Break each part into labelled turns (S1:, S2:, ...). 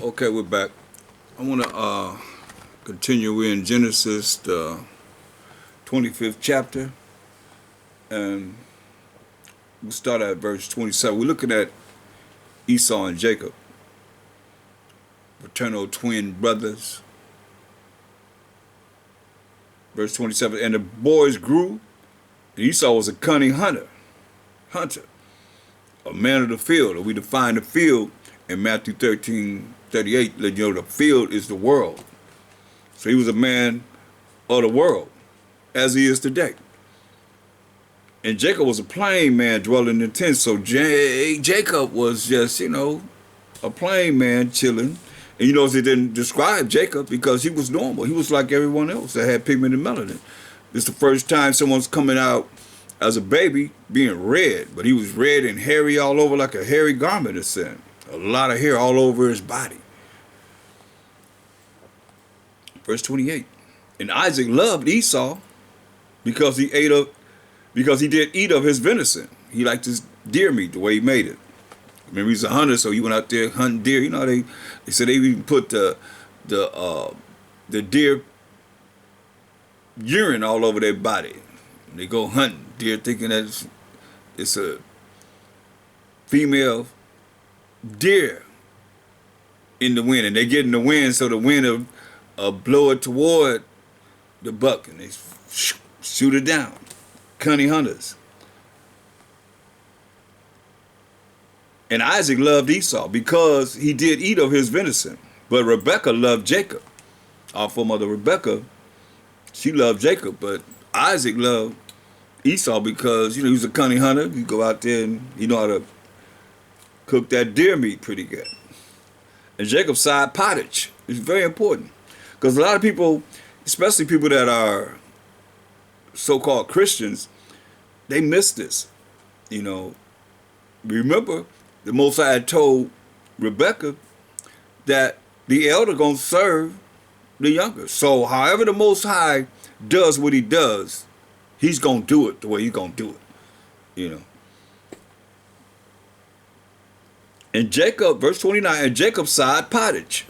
S1: Okay, we're back. I want to continue. We're in Genesis, the 25th chapter, and we'll start at verse 27. We're looking at Esau and Jacob, fraternal twin brothers. Verse 27, and the boys grew, and Esau was a cunning hunter, a man of the field. And we define the field in Matthew 13:38, let you know the field is the world. So he was a man of the world, as he is today. And Jacob was a plain man dwelling in tents. So Jacob was just, a plain man chilling. And you notice it didn't describe Jacob because he was normal. He was like everyone else that had pigmented melanin. This is the first time someone's coming out as a baby being red, but he was red and hairy all over like a hairy garment of sin. A lot of hair all over his body. Verse 28. And Isaac loved Esau because he did eat of his venison. He liked his deer meat, the way he made it. Remember, he's a hunter, so he went out there hunting deer. You know, they said they even put the deer urine all over their body. And they go hunting deer, thinking that it's a female deer in the wind, and they get in the wind, so the wind will blow it toward the buck, and they shoot it down. Cunning hunters. And Isaac loved Esau because he did eat of his venison. But Rebekah loved Jacob. Our foremother Rebekah, she loved Jacob, but Isaac loved Esau because, he was a cunning hunter. He go out there and he know how to cook that deer meat pretty good. And Jacob's side pottage is very important because a lot of people, especially people that are so-called Christians, they miss this. Remember, the Most High had told Rebekah that the elder gonna serve the younger. So however the Most High does what he does, he's gonna do it the way he's gonna do it. And Jacob, verse 29, and Jacob side pottage.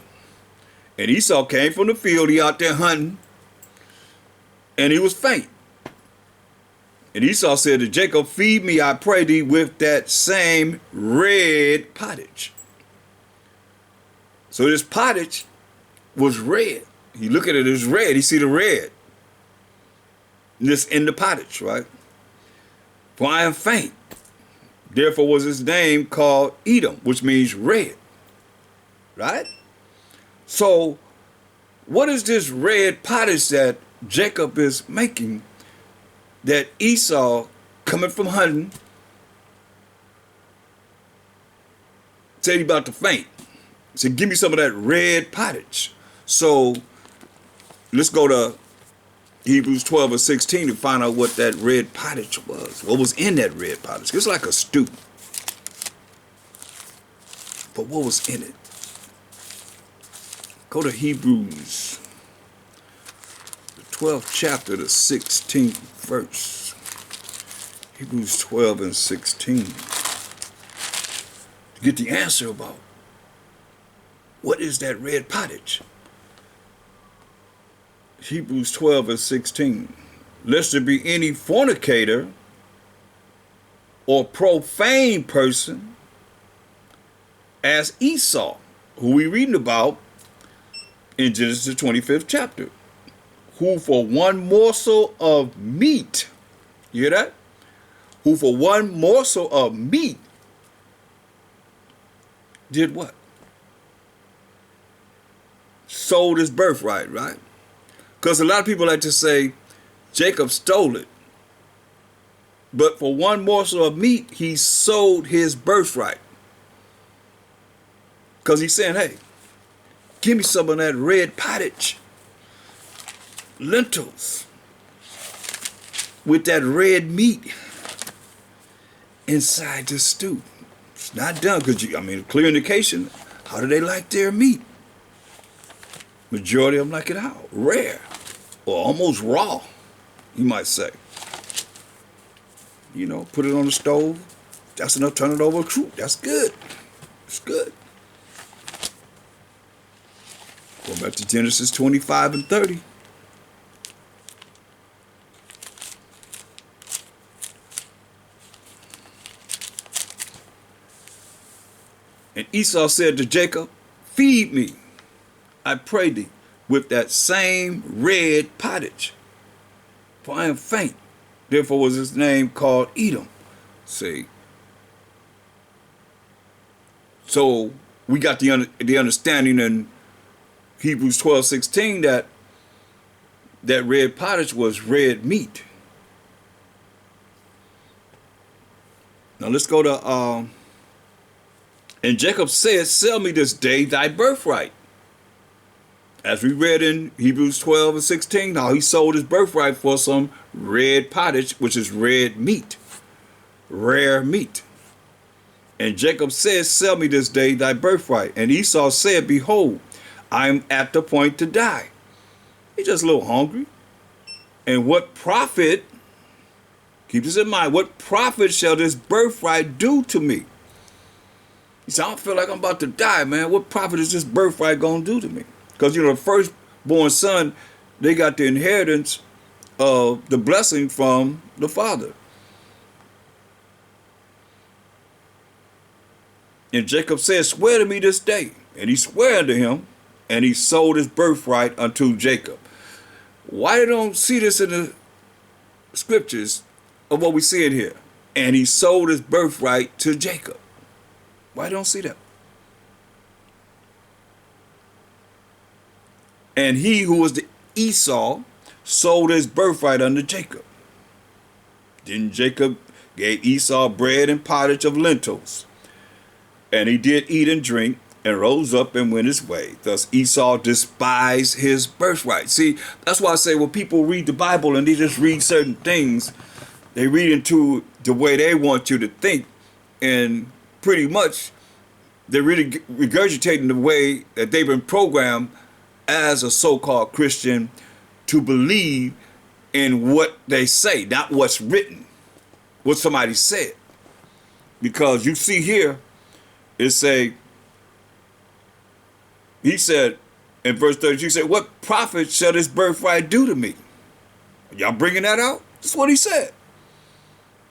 S1: And Esau came from the field, he out there hunting, and he was faint. And Esau said to Jacob, feed me, I pray thee, with that same red pottage. So this pottage was red. You look at it, it's red. You see the red. This in the pottage, right? For I am faint. Therefore was his name called Edom, which means red. Right? So what is this red pottage that Jacob is making that Esau, coming from hunting, said he about to faint? He said, give me some of that red pottage. So let's go to Hebrews 12 and 16 to find out what that red pottage was. What was in that red pottage? It's like a stew. But what was in it? Go to Hebrews, the 12th chapter, the 16th verse. Hebrews 12 and 16. To get the answer about what is that red pottage. Hebrews 12 and 16. Lest there be any fornicator or profane person as Esau, who we reading about in Genesis the 25th chapter, who for one morsel of meat, you hear that? Who for one morsel of meat did what? Sold his birthright, right? Because a lot of people like to say Jacob stole it. But for one morsel of meat, he sold his birthright. Because he's saying, hey, give me some of that red pottage. Lentils with that red meat inside the stew. It's not done because, clear indication, how do they like their meat? Majority of them like it how? Rare or almost raw, you might say. Put it on the stove. That's enough, turn it over. That's good. It's good. Back to Genesis 25 and 30. And Esau said to Jacob, feed me, I pray thee, with that same red pottage, for I am faint. Therefore was his name called Edom. See, so we got the understanding in Hebrews 12:16 that red pottage was red meat. Now let's go to and Jacob said, sell me this day thy birthright. As we read in Hebrews 12:16, how he sold his birthright for some red pottage, which is red meat, rare meat. And Jacob said, sell me this day thy birthright. And Esau said, behold, I am at the point to die. He's just a little hungry. And what profit, keep this in mind, what profit shall this birthright do to me? He said, I don't feel like I'm about to die, man. What profit is this birthright going to do to me? Because, the firstborn son, they got the inheritance of the blessing from the father. And Jacob said, swear to me this day. And he swore unto him, and he sold his birthright unto Jacob. Why they don't see this in the scriptures of what we see in here? And he sold his birthright to Jacob. Why don't see that? And he who was the Esau sold his birthright unto Jacob. Then Jacob gave Esau bread and pottage of lentils. And he did eat and drink, and rose up and went his way. Thus Esau despised his birthright. See, that's why I say when people read the Bible and they just read certain things, they read into the way they want you to think, and pretty much they're really regurgitating the way that they've been programmed as a so-called Christian to believe in what they say, not what's written, what somebody said. Because you see here, it say, he said in verse 32, he said, what profit shall this birthright do to me? Y'all bringing that out? That's what he said.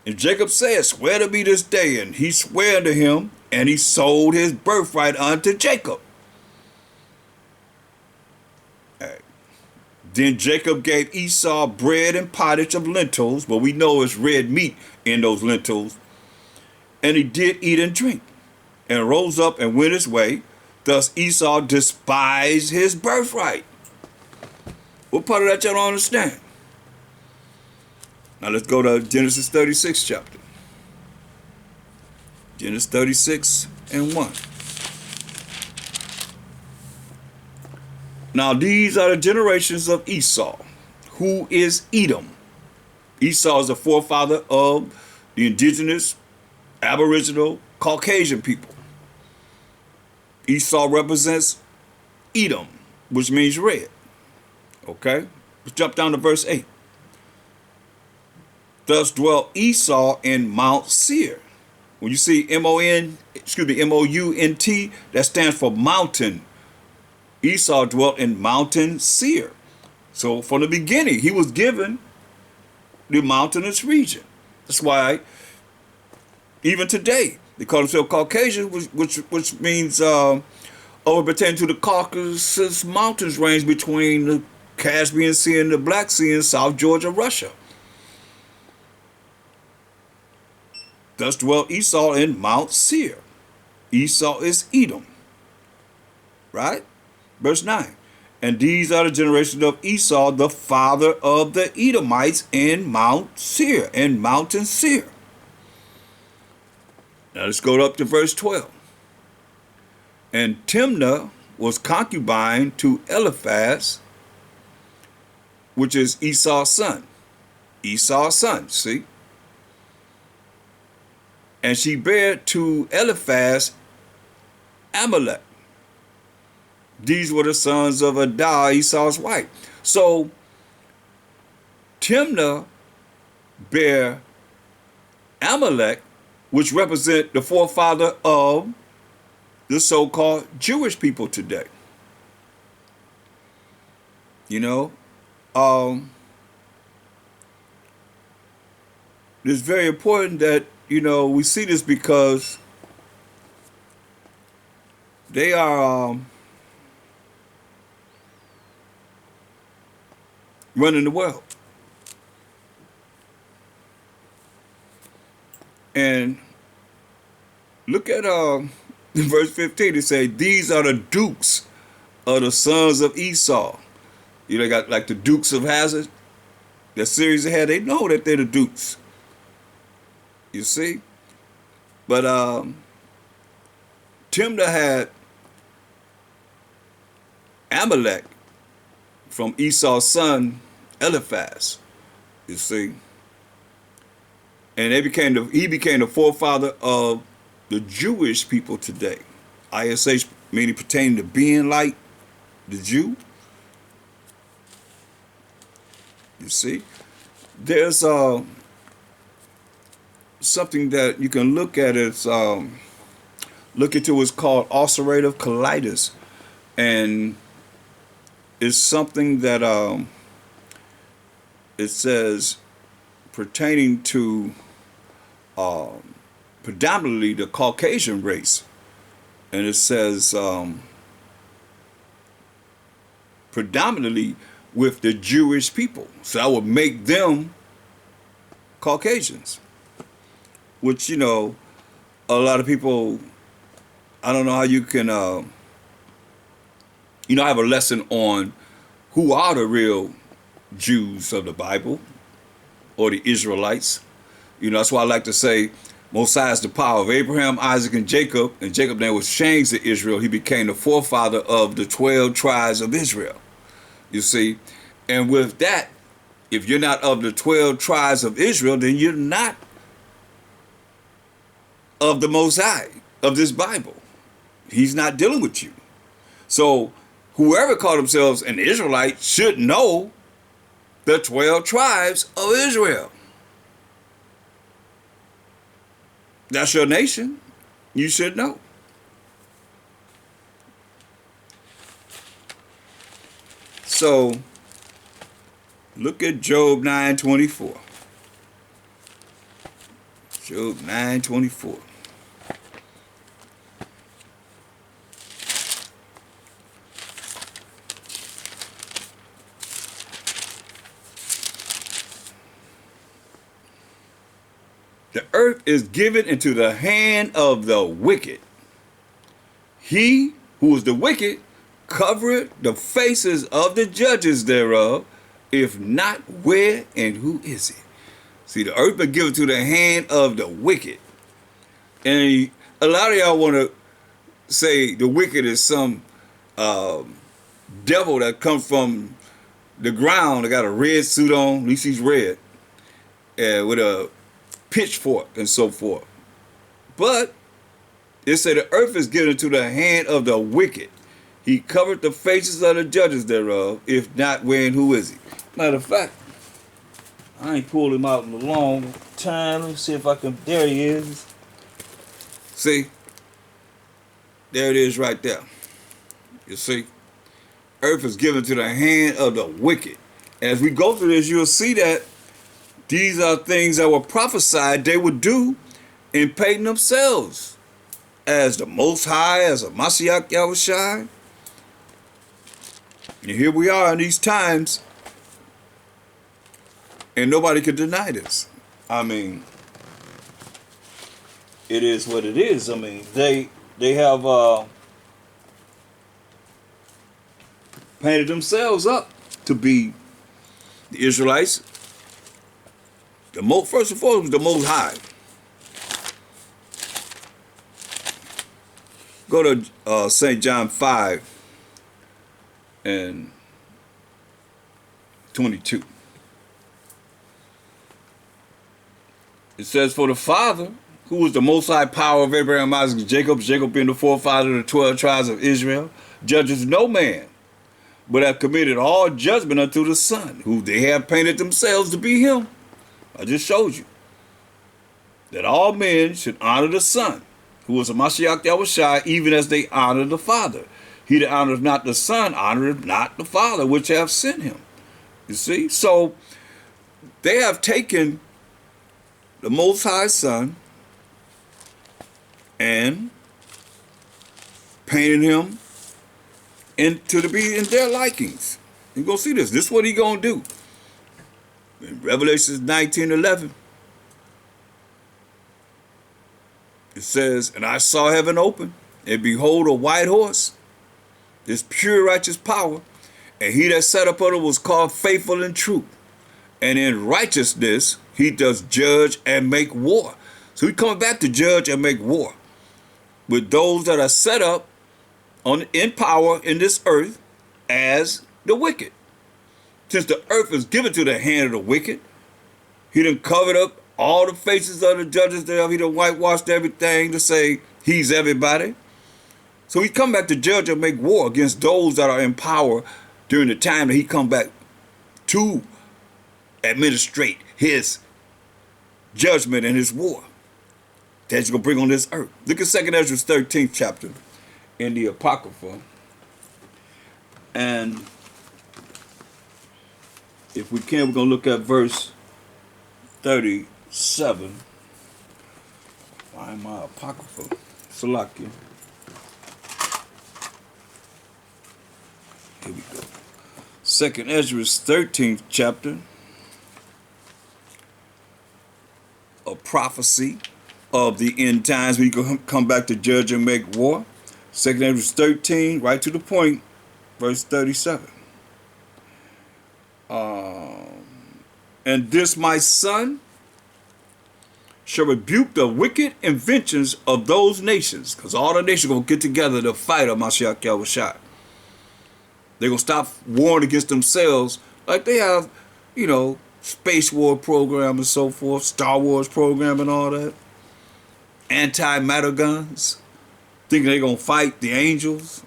S1: And Jacob said, swear to me this day. And he swore to him, and he sold his birthright unto Jacob. Right. Then Jacob gave Esau bread and pottage of lentils, but we know it's red meat in those lentils. And he did eat and drink, and rose up and went his way. Thus Esau despised his birthright. What part of that y'all don't understand? Now let's go to Genesis 36 chapter. Genesis 36 and 1. Now these are the generations of Esau, who is Edom. Esau is the forefather of the indigenous, aboriginal, Caucasian people. Esau represents Edom, which means red. Okay? Let's jump down to verse 8. Thus dwelt Esau in Mount Seir. When you see M-O-N-T, that stands for mountain. Esau dwelt in Mountain Seir. So from the beginning, he was given the mountainous region. That's why even today, they call themselves Caucasian, which means over pertaining to the Caucasus Mountains range between the Caspian Sea and the Black Sea in South Georgia, Russia. Thus dwelt Esau in Mount Seir. Esau is Edom. Right? Verse 9. And these are the generations of Esau, the father of the Edomites in Mount Seir, in Mountain Seir. Now let's go up to verse 12. And Timnah was concubine to Eliphaz, which is Esau's son. Esau's son, see? And she bare to Eliphaz Amalek. These were the sons of Adah, Esau's wife. So Timnah bare Amalek, which represent the forefather of the so-called Jewish people today. You know, um, it's very important that, you know, we see this because they are running the world. And look at verse 15. It say, these are the dukes of the sons of Esau. You know, they got like the Dukes of Hazzard, that series they had. They know that they're the dukes. You see? But Timnah had Amalek from Esau's son Eliphaz. You see? And he became the forefather of the Jewish people today. ISH meaning pertaining to being like the Jew. You see? There's something that you can look at. It's look into. It's called ulcerative colitis, and it's something that it says pertaining to predominantly the Caucasian race, and it says predominantly with the Jewish people. So I would make them Caucasians, which, you know, a lot of people, I don't know how you can, you know, I have a lesson on who are the real Jews of the Bible, or the Israelites. You know, that's why I like to say Most High is the power of Abraham, Isaac, and Jacob then was changed to Israel. He became the forefather of the 12 tribes of Israel. You see, and with that, if you're not of the 12 tribes of Israel, then you're not of the Most High, of this Bible. He's not dealing with you. So whoever called themselves an Israelite should know the 12 tribes of Israel. That's your nation. You should know. So look at Job 9:24. Job 9:24. The earth is given into the hand of the wicked. He who is the wicked covereth the faces of the judges thereof. If not, where and who is it? See, the earth been given to the hand of the wicked. And a lot of y'all want to say the wicked is some devil that comes from the ground. They got a red suit on, at least he's red, with a pitchfork and so forth. But it said the earth is given to the hand of the wicked. He covered the faces of the judges thereof. If not, where and who is he? Matter of fact, I ain't pulled him out in a long time. Let me see if I can. There he is. See? There it is right there. You see? Earth is given to the hand of the wicked. And as we go through this, you'll see that these are things that were prophesied they would do in painting themselves as the Most High, as a Mashiach Yahushai. And here we are in these times, and nobody can deny this. I mean, it is what it is. I mean, they have painted themselves up to be the Israelites. First and foremost, the Most High. Go to St. John 5 and 22. It says, for the Father, who was the Most High power of Abraham, Isaac, and Jacob, Jacob being the forefather of the 12 tribes of Israel, judges no man, but have committed all judgment unto the Son, who they have painted themselves to be him. I just showed you that all men should honor the Son, who is a Mashiach Yahushai, even as they honor the Father. He that honoreth not the Son honoreth not the Father which hath sent him. You see? So they have taken the Most High Son and painted him into to be in their likings. You're going to see this. This is what he going to do. In Revelation 19:11, it says, and I saw heaven open, and behold a white horse, this pure righteous power, and he that sat upon it was called Faithful and True. And in righteousness he does judge and make war. So he's coming back to judge and make war with those that are set up in power in this earth as the wicked. Since the earth is given to the hand of the wicked, he done covered up all the faces of the judges thereof. He done whitewashed everything to say he's everybody. So he come back to judge and make war against those that are in power during the time that he come back to administrate his judgment and his war that he's going to bring on this earth. Look at 2nd Ezra 13th chapter in the Apocrypha. And if we can, we're going to look at verse 37. Why am I Apocrypha? Salakia. Here we go. 2nd Ezra's 13th chapter. A prophecy of the end times. We can come back to judge and make war. 2nd Ezra 13, right to the point, verse 37. And this my son shall rebuke the wicked inventions of those nations, because all the nations are going to get together to fight Mashiach Yahushua. They're going to stop warring against themselves like they have, space war program and so forth, Star Wars program and all that. Anti-matter guns, thinking they're going to fight the angels.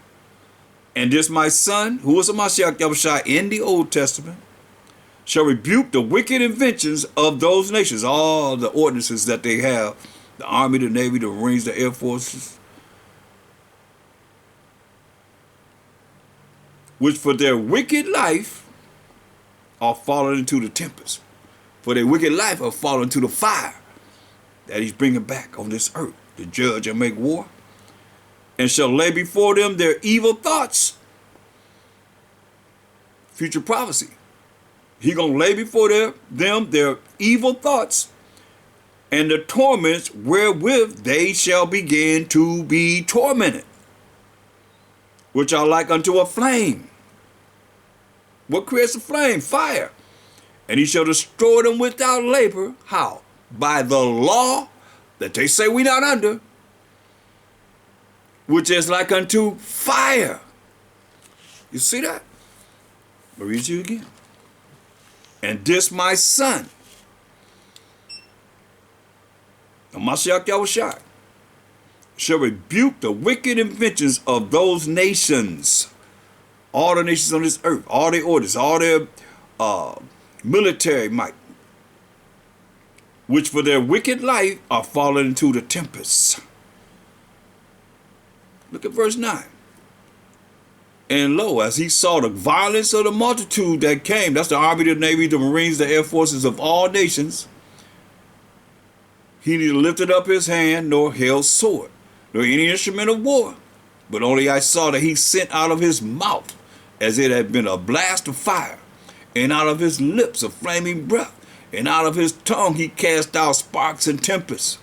S1: And this my son, who was a Mashiach Yahushua in the Old Testament, shall rebuke the wicked inventions of those nations, all the ordinances that they have, the Army, the Navy, the Marines, the Air Forces, which for their wicked life are fallen into the tempest. For their wicked life are fallen into the fire that he's bringing back on this earth to judge and make war, and shall lay before them their evil thoughts. Future prophecy. He gonna lay before them their evil thoughts and the torments wherewith they shall begin to be tormented, which are like unto a flame. What creates a flame? Fire. And he shall destroy them without labor. How? By the law that they say we not under, which is like unto fire. You see that? I'll read you again. And this my son, the Mashiach Yahushua, shall rebuke the wicked inventions of those nations, all the nations on this earth, all their orders, all their military might, which for their wicked life are fallen into the tempests. Look at verse 9. And lo, as he saw the violence of the multitude that came, that's the Army, the Navy, the Marines, the Air Forces of all nations, he neither lifted up his hand nor held sword, nor any instrument of war, but only I saw that he sent out of his mouth as it had been a blast of fire, and out of his lips a flaming breath, and out of his tongue he cast out sparks and tempests.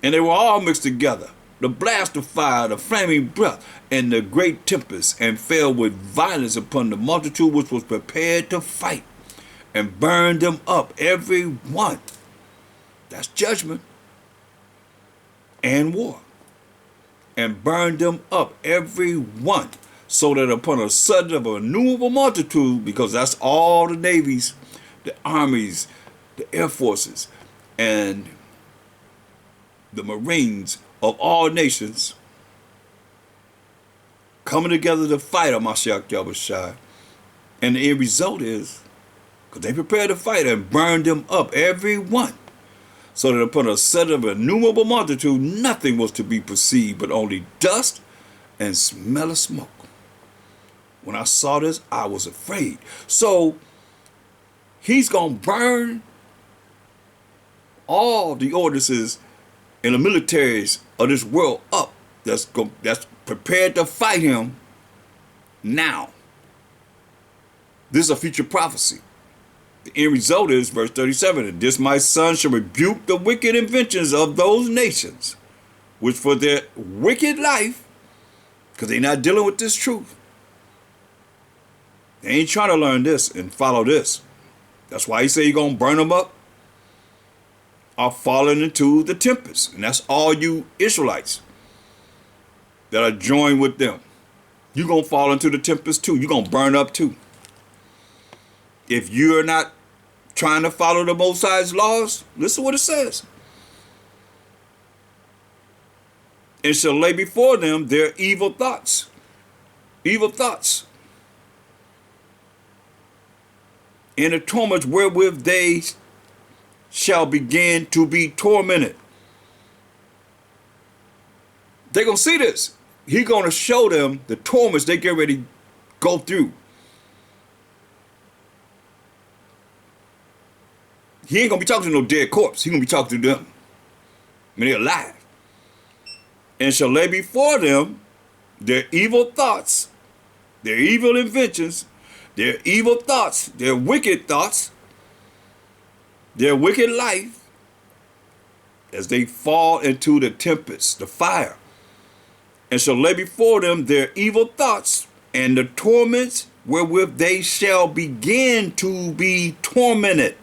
S1: And they were all mixed together, the blast of fire, the flaming breath, and the great tempest, and fell with violence upon the multitude which was prepared to fight, and burned them up every one. That's judgment and war. And burned them up every one, so that upon a sudden of a innumerable multitude, because that's all the navies, the armies, the air forces, and the Marines of all nations coming together to fight Mashiach Yahushua. And the end result is, because they prepared to fight and burned them up, every one, so that upon a sudden of an innumerable multitude, nothing was to be perceived but only dust and smell of smoke. When I saw this, I was afraid. So he's going to burn all the ordinances and the militaries of this world up that's prepared to fight him now. This is a future prophecy. The end result is verse 37. And this my son shall rebuke the wicked inventions of those nations, which for their wicked life, because they're not dealing with this truth. They ain't trying to learn this and follow this. That's why he say you're going to burn them up, are falling into the tempest. And that's all you Israelites that are joined with them. You're going to fall into the tempest too. You're going to burn up too. If you're not trying to follow the Most High's laws, listen what it says. And shall lay before them their evil thoughts. Evil thoughts. And the torments wherewith they shall begin to be tormented. They're going to see this. He's going to show them the torments they get ready to go through. He ain't going to be talking to no dead corpse. He's going to be talking to them when they're alive. And shall lay before them their evil thoughts, their evil inventions, their evil thoughts, their wicked thoughts, their wicked life, as they fall into the tempest, the fire. And shall lay before them their evil thoughts and the torments wherewith they shall begin to be tormented,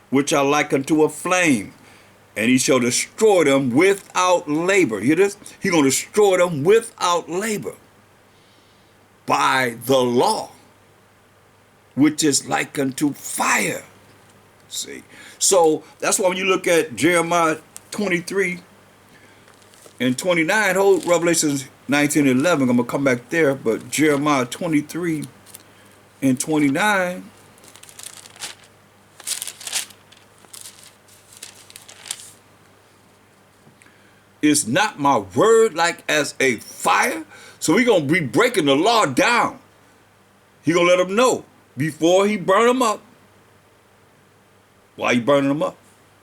S1: which are like unto a flame. And he shall destroy them without labor. Hear this? He's going to destroy them without labor by the law, which is like unto fire. See? So that's why when you look at Jeremiah 23 and 29, hold Revelation 19 and 11, I'm going to come back there, but Jeremiah 23 and 29, is not my word like as a fire? So we're going to be breaking the law down. He going to let them know before he burn them up. Why he burning them up?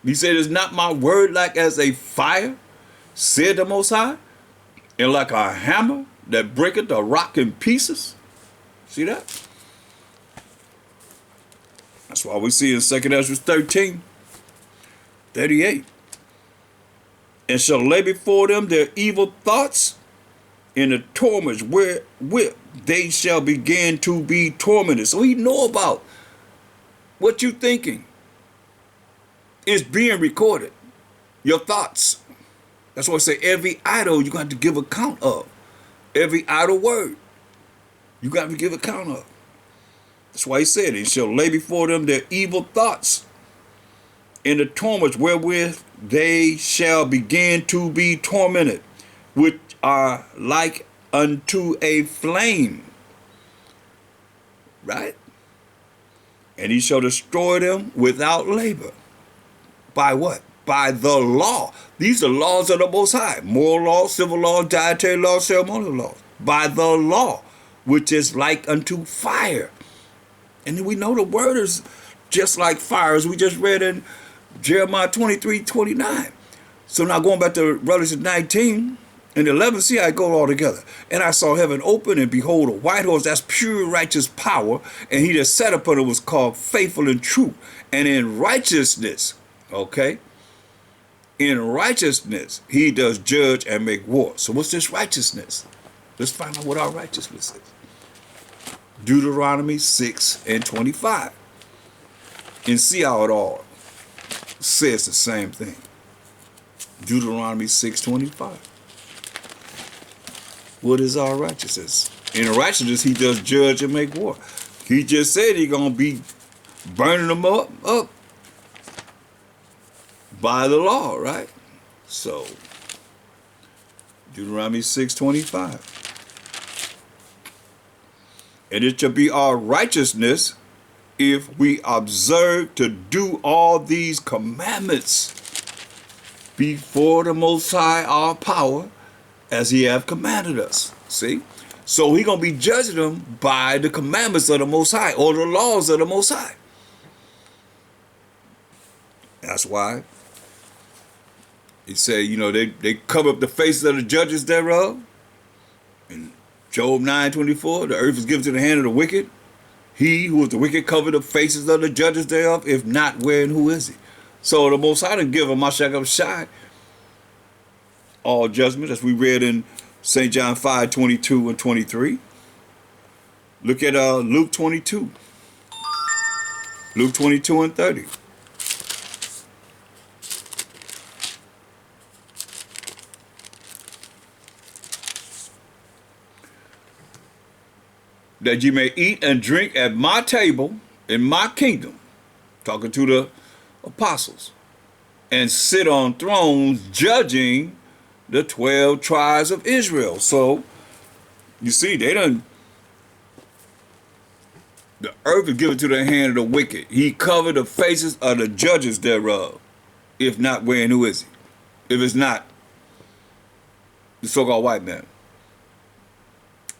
S1: He said, is not my word like as a fire, said the Most High, and like a hammer that breaketh the rock in pieces? See that? That's why we see in 2 Ezra 13, 38. And shall lay before them their evil thoughts and the torments wherewith they shall begin to be tormented. So he know about what you thinking is being recorded. Your thoughts. That's why I say every idol you got to give account of. Every idle word you got to give account of. That's why he said, and shall lay before them their evil thoughts and the torments wherewith they shall begin to be tormented, which are like unto a flame. Right? And he shall destroy them without labor. By what? By the law. These are laws of the Most High. Moral laws, civil laws, dietary laws, ceremonial laws. By the law, which is like unto fire. And then we know the word is just like fire, as we just read in Jeremiah 23:29. So now going back to Revelation 19 and 11, see how it goes all together. And I saw heaven open, and behold, a white horse, that's pure righteous power. And he that sat upon it was called Faithful and True. And in righteousness, okay, in righteousness, he does judge and make war. So what's this righteousness? Let's find out what our righteousness is. Deuteronomy 6 and 25. And see how it all says the same thing. Deuteronomy 6:25. What is our righteousness? In righteousness, he does judge and make war. He just said he's going to be burning them up by the law, right? So, Deuteronomy 6:25. And it shall be our righteousness if we observe to do all these commandments before the Most High our power, as he hath commanded us. See? So he going to be judging them by the commandments of the Most High or the laws of the Most High. That's why he said, you know, they cover up the faces of the judges thereof. In Job 9:24, the earth is given to the hand of the wicked. He who is the wicked covered the faces of the judges thereof. If not, where and who is he? So the Most High didn't give him Mashiach Shai all judgment, as we read in St. John 5:22 and 23. Look at Luke 22. Luke 22 and 30. That you may eat and drink at my table in my kingdom, talking to the apostles, and sit on thrones judging the 12 tribes of Israel. So, you see, the earth is given to the hand of the wicked. He covered the faces of the judges thereof. If not, where and who is he? If it's not the so-called white man.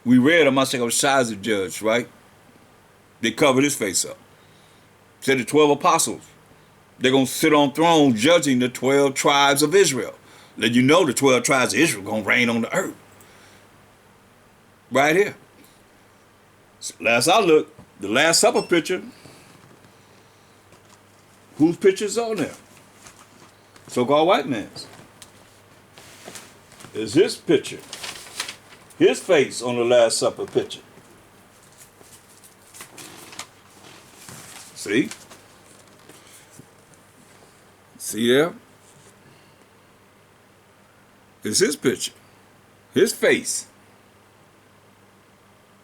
S1: We read Mashiach Shai as a judge, right? They covered his face up. Said the 12 apostles, they're going to sit on thrones judging the 12 tribes of Israel. Let you know the 12 tribes of Israel going to reign on the earth. Right here. So last I looked, the Last Supper picture, whose picture's on there? So-called white man's. Is his picture. His face on the Last Supper picture. See? See there? It's his picture. His face.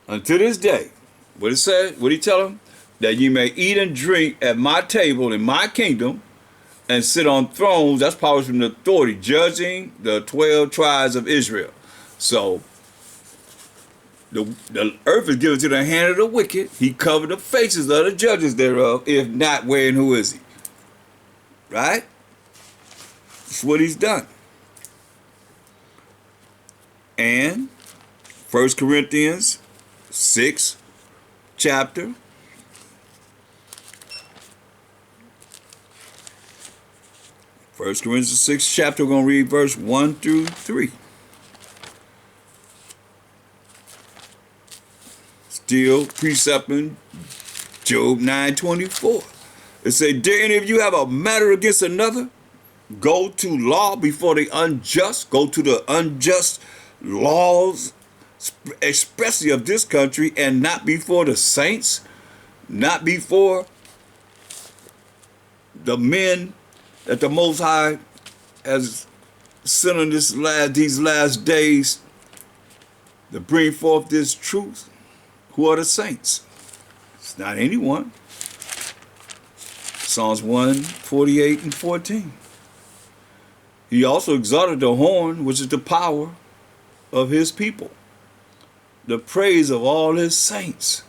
S1: Until this day. What it said? What he tell him? That you may eat and drink at my table in my kingdom and sit on thrones. That's powers from the authority, judging the 12 tribes of Israel. So, the earth is given to the hand of the wicked. He covered the faces of the judges thereof. If not, where and who is he? Right? That's what he's done. And 1 Corinthians 6 chapter. 1 Corinthians 6 chapter, we're going to read verse 1 through 3. Still precepting Job 9:24. It said, dare any of you have a matter against another? Go to law before the unjust. Go to the unjust laws, especially of this country, and not before the saints, not before the men that the Most High has sent in these last days to bring forth this truth. Who are the saints? It's not anyone. Psalms 148 and 14. He also exalted the horn, which is the power of his people, the praise of all his saints,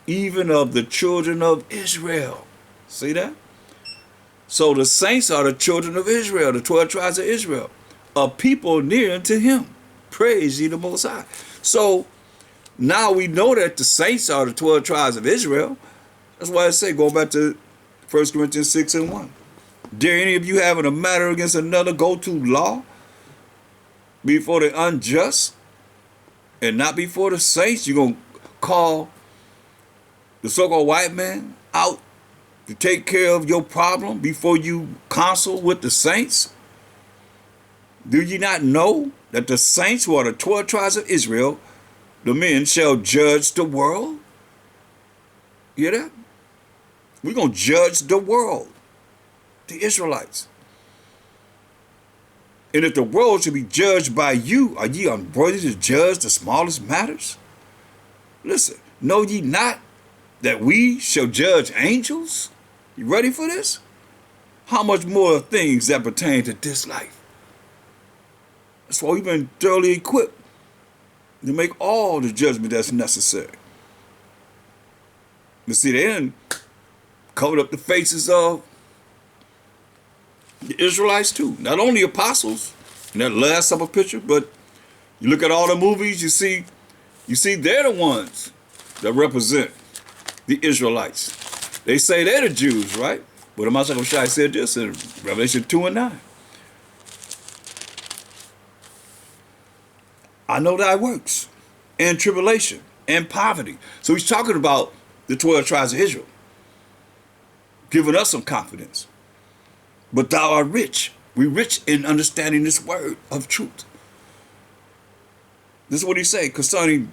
S1: even of the children of Israel. See that? So the saints are the children of Israel, the 12 tribes of Israel, a people near unto him. Praise ye the Most High. So now we know that the saints are the 12 tribes of Israel. That's why I say, go back to 1 Corinthians 6 and 1. Dare any of you having a matter against another go to law before the unjust and not before the saints? You're going to call the so-called white man out to take care of your problem before you consult with the saints? Do you not know that the saints, who are the 12 tribes of Israel, the men shall judge the world? Hear that? We're going to judge the world, the Israelites. And if the world should be judged by you, are ye unworthy to judge the smallest matters? Listen, know ye not that we shall judge angels? You ready for this? How much more things that pertain to this life? That's why we've been thoroughly equipped to make all the judgment that's necessary. But see, they done covered up the faces of the Israelites too. Not only apostles in that Last Supper picture, but you look at all the movies, you see You see, they're the ones that represent the Israelites. They say they're the Jews, right? But the Mashiach said this in Revelation 2 and 9. I know thy works, and tribulation, and poverty. So he's talking about the 12 tribes of Israel, giving us some confidence. But thou art rich. We're rich in understanding this word of truth. This is what he say concerning,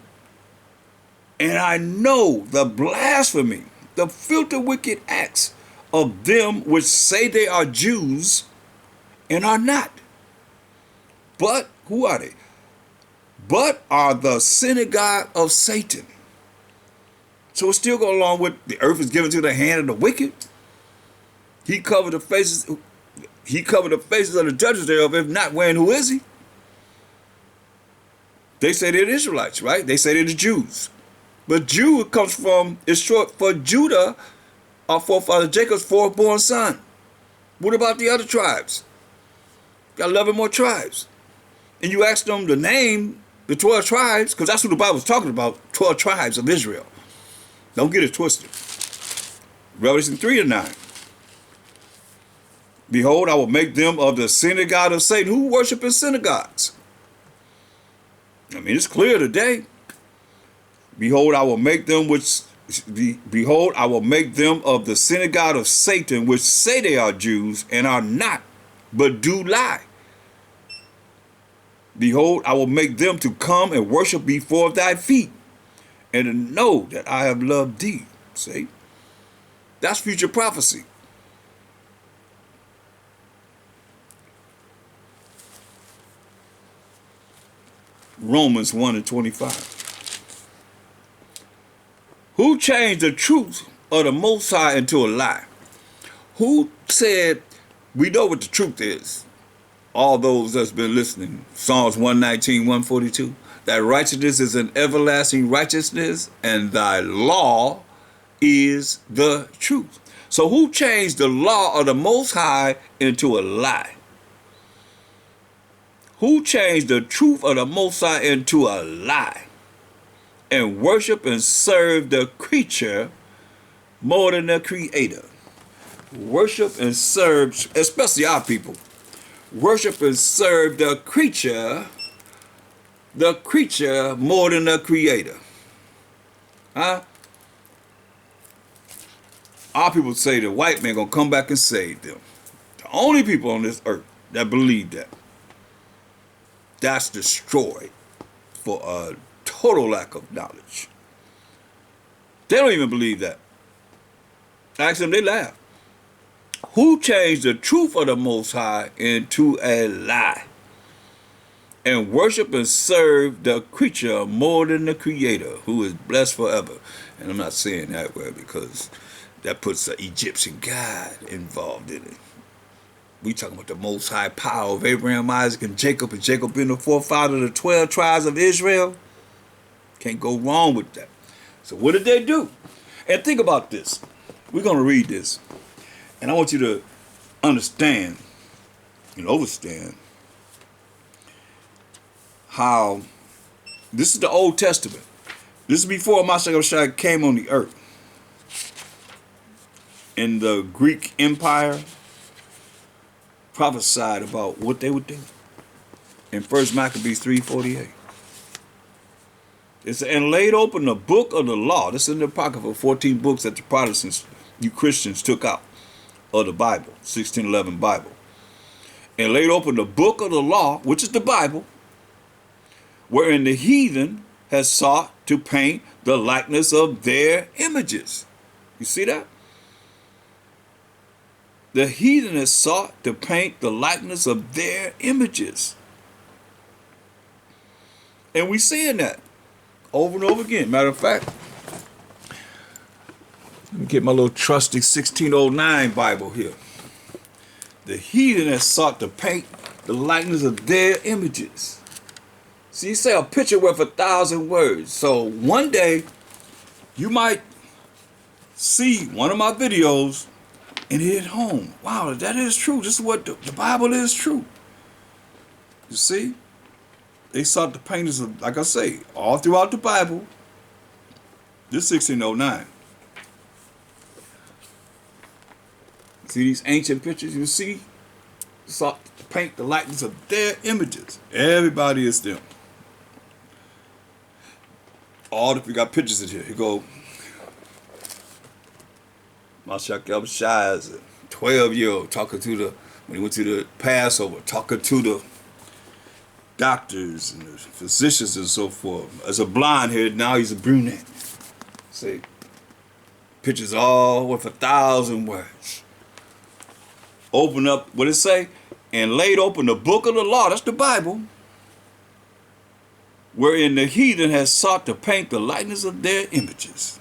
S1: and I know the blasphemy, the filthy wicked acts of them which say they are Jews and are not. But, who are they? But are the synagogue of Satan. So it still go along with the earth is given to the hand of the wicked. He covered the faces of the judges thereof. If not, wherein who is he? They say they're the Israelites, right? They say they're the Jews. But Jew comes from, it's short for Judah, our forefather Jacob's fourth-born son. What about the other tribes? Got 11 more tribes. And you ask them to name the 12 tribes, because that's what the Bible's talking about, 12 tribes of Israel. Don't get it twisted. Revelation 3 and 9. Behold, I will make them of the synagogue of Satan. Who worship in synagogues? I mean, it's clear today. Behold, I will make them behold, I will make them of the synagogue of Satan, which say they are Jews and are not, but do lie. Behold, I will make them to come and worship before thy feet, and to know that I have loved thee. See? That's future prophecy. Romans 1 and 25. Who changed the truth of the Most High into a lie? Who said, we know what the truth is? All those that's been listening. Psalms 119, 142. That righteousness is an everlasting righteousness, and thy law is the truth. So who changed the law of the Most High into a lie? Who changed the truth of the Most High into a lie and worship and serve the creature more than the creator? Worship and serve, especially our people, worship and serve the creature more than the creator. Huh? Our people say the white man gonna come back and save them. The only people on this earth that believe that. That's destroyed for a total lack of knowledge. They don't even believe that. Ask them, they laugh. Who changed the truth of the Most High into a lie and worship and serve the creature more than the creator, who is blessed forever? And I'm not saying that word because that puts the Egyptian god involved in it. We talking about the Most High power of Abraham, Isaac, and Jacob being the forefather of the 12 tribes of Israel. Can't go wrong with that. So what did they do? And think about this. We're going to read this. And I want you to understand and understand how this is the Old Testament. This is before Mashiach came on the earth. In the Greek Empire, prophesied about what they would do in 1 Maccabees 3:48. It's and laid open the book of the law. This is in the Apocrypha, 14 books that the Protestants, you Christians, took out of the Bible, 1611 Bible. And laid open the book of the law, which is the Bible, wherein the heathen has sought to paint the likeness of their images. You see that? The heathen has sought to paint the likeness of their images. And we seeing that over and over again. Matter of fact, let me get my little trusty 1609 Bible here. The heathen has sought to paint the likeness of their images. See, you say a picture worth 1,000 words. So one day, you might see one of my videos and hit home. Wow, that is true. This is what the Bible is true. You see? They sought to paint us, like I say, all throughout the Bible. This 1609. See these ancient pictures you see? Sought to paint the likeness of their images. Everybody is them. All if we got pictures in here. Here go Mashak Shai is a 12-year-old talking to when he went to the Passover, talking to the doctors and the physicians and so forth. As a blonde head, now he's a brunette. See, pictures all worth 1,000 words. Open up, what it say? And laid open the book of the law, that's the Bible, wherein the heathen has sought to paint the likeness of their images.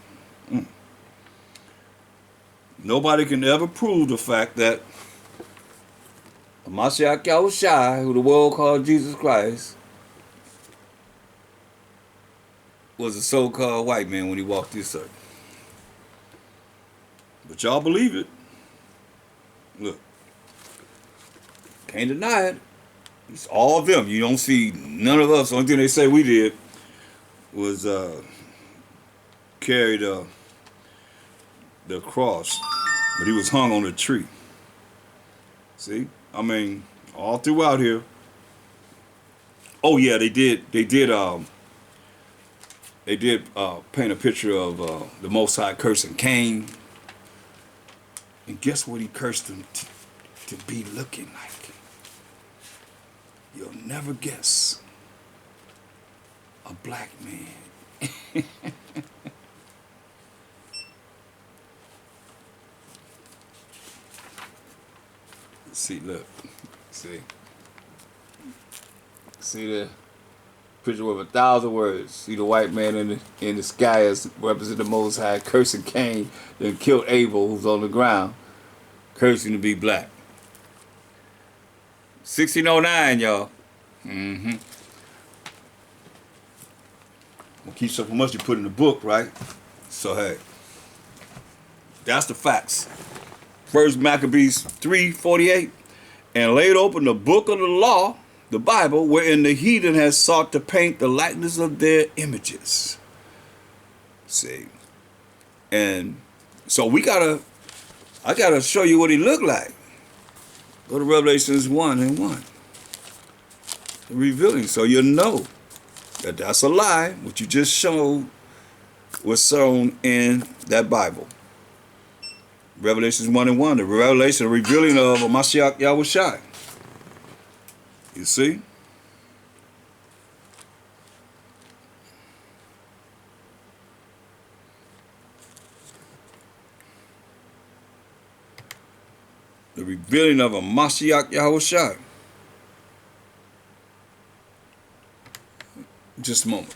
S1: Nobody can ever prove the fact that Mashiach Yahushua, who the world called Jesus Christ, was a so-called white man when he walked this earth. But y'all believe it. Look. Can't deny it. It's all of them. You don't see none of us. The only thing they say we did was carry the cross. But he was hung on a tree. See? I mean, all throughout here. Oh yeah, they did paint a picture of the Most High cursing Cain. And guess what he cursed him to be looking like? You'll never guess. A black man. See, look. See the picture with 1,000 words. See the white man in the sky as represent the Most High cursing Cain, then killed Abel, who's on the ground, cursing to be black. 1609, y'all. We'll keep something much you put in the book, right? So hey, that's the facts. First Maccabees 3:48, and laid open the book of the law, the Bible, wherein the heathen has sought to paint the likeness of their images. See, and so I gotta show you what he looked like. Go to Revelations 1:1. Revealing, so you know that that's a lie. What you just showed was sown in that Bible. Revelations 1:1, the revelation, the revealing of Mashiach Yahushua. You see? The revealing of a Mashiach Yahushua. Just a moment.